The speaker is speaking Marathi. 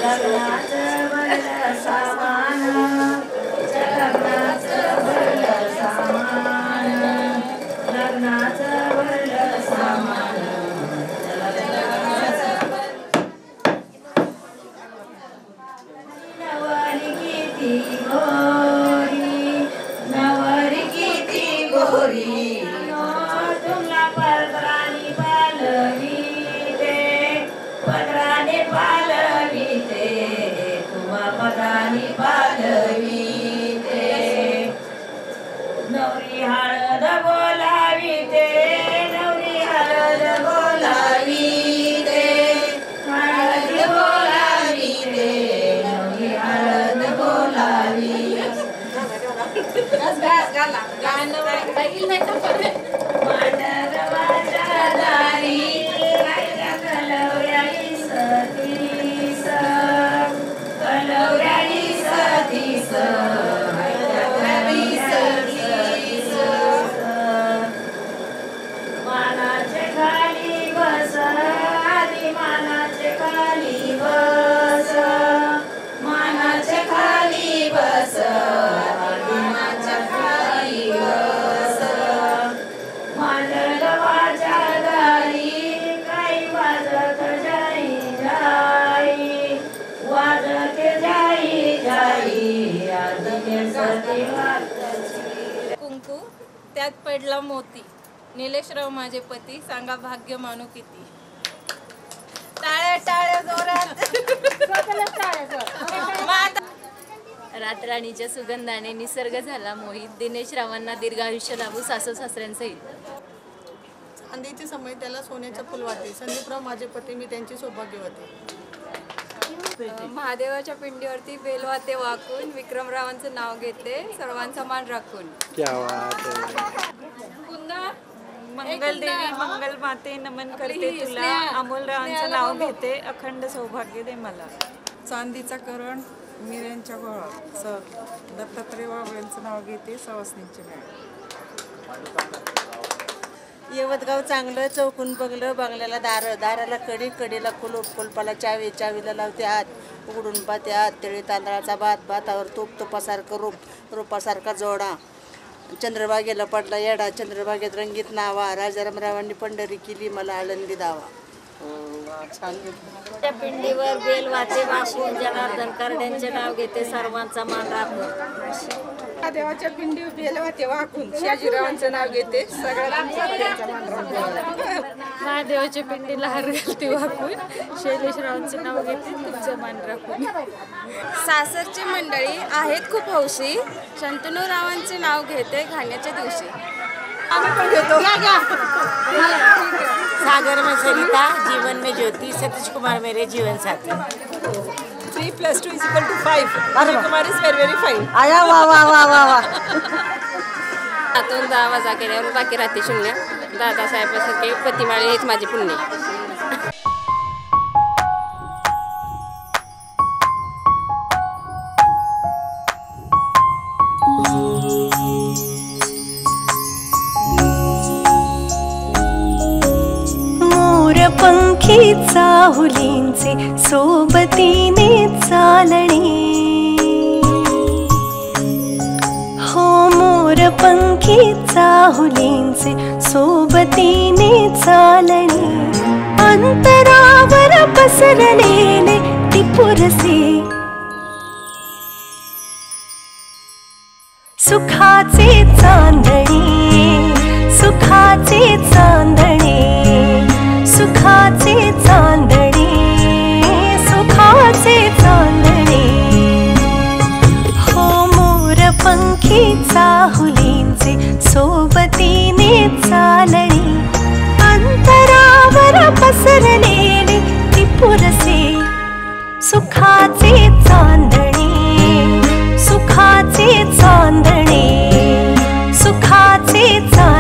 लग्नाचं भरलं सामान लग्नाचं भरलं सामान लग्नाचं भरलं सामान नवरी किती गोरी नवरी किती गोरी तुला पदराने पालवीते पदराने पालवीते तुम्हा पदराने पालवीते नवरी हळद बोलावीते नवरी हळद बोलावीते हळद बोलावीते नवरी हळद बोलावी मांडरवाच्या दारी राहिल्या कलवऱ्याई सतीस कलवऱ्याई सतीस मानाचे खाली बस आधी मानाचे खाली बस मानाचे खाली बस मानाच्या खाली बस मांडरवाच्या दारी काही वाजत जाई जाई वाजत जाई जाई आधी सती वाजत कुंकू त्यात पडला मोती निलेशराव माझे पती सांगा भाग्य मानू किती टाळ्या टाळ्या जोरात रातराणीच्या सुगंधाने निसर्ग झाला मोहित दिनेशरावांना दीर्घ आयुष्य लाभू सासू सासऱ्यांसहित चांदीची समय त्याला सोन्याच्या फुलवाती संदीपराव माझे पती मी त्यांची सौभाग्यवती महादेवाच्या पिंडीवरती बेलवाते वाकून विक्रमरावांचं नाव घेते सर्वांचा मान राखून मंगलदेवी मंगल माते नमन करते तुला अमोलरावांचं नाव घेते अखंड सौभाग्य दे मला चांदीचा करण मिऱ्यांच्या गोळा सर दत्तात्रय बाबांचं नाव घेते सवासनींचे नाव यवतगाव चांगलं चौकून बघलं बंगल्याला दार दाराला कडी कडीला कुलूप कुलपाला चावी चावीला लावते हात उघडून पाहते हात तेळी तांदळाचा भात भातावर तूप तुपासारखं रूप रूपासारखा जोडा चंद्रभागेला पडला येडा चंद्रभागेत रंगीत नावा राजारामरावांनी पंढरी केली मला आळंदी दावा त्या पिंडीवर बेल वाते वाकून जनार्दन करड्यांचे नाव घेते सर्वांचा मान राखून महादेवाच्या पिंडी बेलवाते वाकून शाजीरावांचं नाव घेते सगळ्यांचा मान राखून महादेवाच्या पिंडीला हार घालते वाकून शैलेशरावांचे नाव घेते तुमचं मान राखून सासरची मंडळी आहेत खूप हौशी शंतनूरावांचे नाव घेते घाण्याच्या दिवशी सागर में सरिता जीवन में ज्योति सतीश कुमार मेरे जीवन साथी 3 + 2 = 5 कुमार इज व्हेरी फाईन आया वा वा वा वा वा हातून 10 वजा केल्यावर बाकी राहते शून्य दादासाहेबांसारखे पतिमाळे हेच माझे पुण्य पंखी चाहुलींचे सोबतीने चालणे हो मोर पंखी चाहुलींचे सोबतीने चालणे अंतरावर पसरलेले टिपुरसे सुखाचे चांदणे सुखाचे चांदणे सुखाचे चांदणे सुखाचे चांदणे हो मोर पंखी चाहुलींचे सोबतीने चालणे अंतरावर पसरलेले टिपुरसे सुखाचे चांदणे सुखाचे चांदणे सुखाचे चांदणे